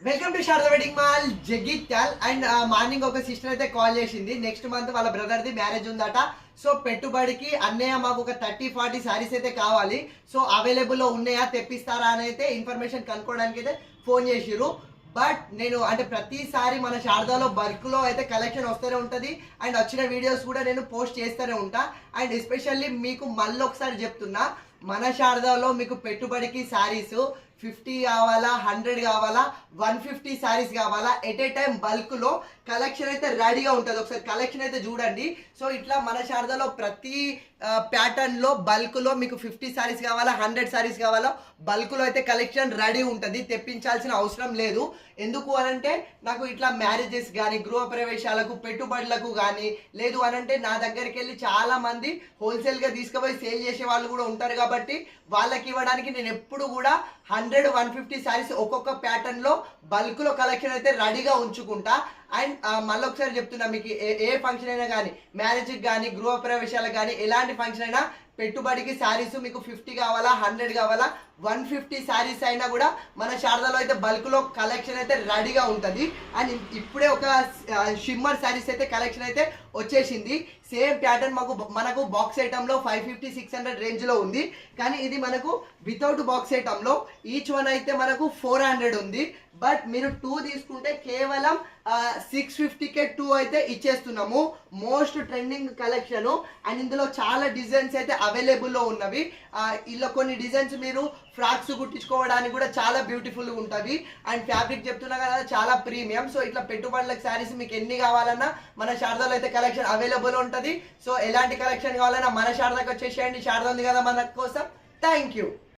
Welcome to Sharada wedding mall Jagtial. And morning ఒక sister అయితే call చేసింది. నెక్స్ట్ మంత్ వాళ్ళ బ్రదర్ది మ్యారేజ్ ఉందట. సో పెట్టుబడికి అన్నయ్య మాకు ఒక 30-40 సారీస్ అయితే కావాలి, సో అవైలబుల్లో ఉన్నాయా, తెప్పిస్తారా అని అయితే ఇన్ఫర్మేషన్ కనుక్కోవడానికి అయితే ఫోన్ చేసిర్రు. బట్ నేను అంటే ప్రతిసారి మన శారదాలో బల్క్లో అయితే కలెక్షన్ వస్తూనే ఉంటుంది అండ్ వచ్చిన వీడియోస్ కూడా నేను పోస్ట్ చేస్తూనే ఉంటా. అండ్ ఎస్పెషల్లీ మీకు మళ్ళీ ఒకసారి చెప్తున్నా, మన శారదాలో మీకు పెట్టుబడికి శారీస్ 50 కావాలా, 100 కావాలా, 150 శారీస్ కావాలా, ఎట్ ఏ టైం బల్క్లో కలెక్షన్ అయితే రెడీగా ఉంటుంది. ఒకసారి కలెక్షన్ అయితే చూడండి. సో ఇట్లా మన శారదాలో ప్రతి ప్యాటర్న్లో బల్క్లో మీకు 50 శారీస్ కావాలా, 100 శారీస్ కావాలా, బల్క్లో అయితే కలెక్షన్ రెడీ ఉంటుంది, తెప్పించాల్సిన అవసరం లేదు. ఎందుకు అనంటే నాకు ఇట్లా మ్యారేజెస్ కానీ, గృహప్రవేశాలకు, పెట్టుబడులకు కానీ, లేదు అనంటే నా దగ్గరికి వెళ్ళి చాలా మంది హోల్సేల్గా తీసుకుపోయి సేల్ చేసే వాళ్ళు కూడా ఉంటారు కాబట్టి వాళ్ళకి ఇవ్వడానికి నేను ఎప్పుడు కూడా 100-150 శారీస్ ఒక్కొక్క ప్యాటర్న్లో బల్క్లో కలెక్షన్ అయితే రెడీగా ఉంచుకుంటా. అండ్ మళ్ళీ ఒకసారి చెప్తున్నా, మీకు ఏ ఫంక్షన్ అయినా కానీ, మ్యారేజ్కి కానీ, గృహప్రవేశాలకు కానీ, ఎలాంటి ఫంక్షన్ అయినా పెట్టుబడికి శారీస్ మీకు 50 కావాలా, 100 కావాలా, 150 శారీస్ అయినా కూడా మన శారదాలో అయితే బల్క్లో కలెక్షన్ అయితే రెడీగా ఉంటుంది. అండ్ ఇప్పుడే ఒక షిమ్మర్ శారీస్ అయితే కలెక్షన్ అయితే వచ్చేసింది. సేమ్ ప్యాటర్న్ మనకు బాక్స్ ఐటంలో 550-600 రేంజ్లో ఉంది, కానీ ఇది మనకు వితౌట్ బాక్స్ ఐటంలో ఈచ్ వన్ అయితే మనకు 400 ఉంది. బట్ మీరు 2 తీసుకుంటే కేవలం 650కే 2 అయితే ఇచ్చేస్తున్నాము. మోస్ట్ ట్రెండింగ్ కలెక్షన్ అండ్ ఇందులో చాలా డిజైన్స్ అయితే అవైలబుల్లో ఉన్నవి. ఇలా కొన్ని డిజైన్స్ మీరు ఫ్రాక్స్ కుట్టించుకోవడానికి కూడా చాలా బ్యూటిఫుల్గా ఉంటుంది. అండ్ ఫ్యాబ్రిక్ చెప్తున్నా కదా, చాలా ప్రీమియం. సో ఇట్లా పెట్టుబడులకు శారీస్ మీకు ఎన్ని కావాలన్నా మన శారదాలో అయితే కలెక్షన్ అవైలబుల్ ఉంటుంది. సో ఎలాంటి కలెక్షన్ కావాలన్నా మన శారదాకి వచ్చేసేయండి. శారదా ఉంది కదా మన కోసం. Thank you.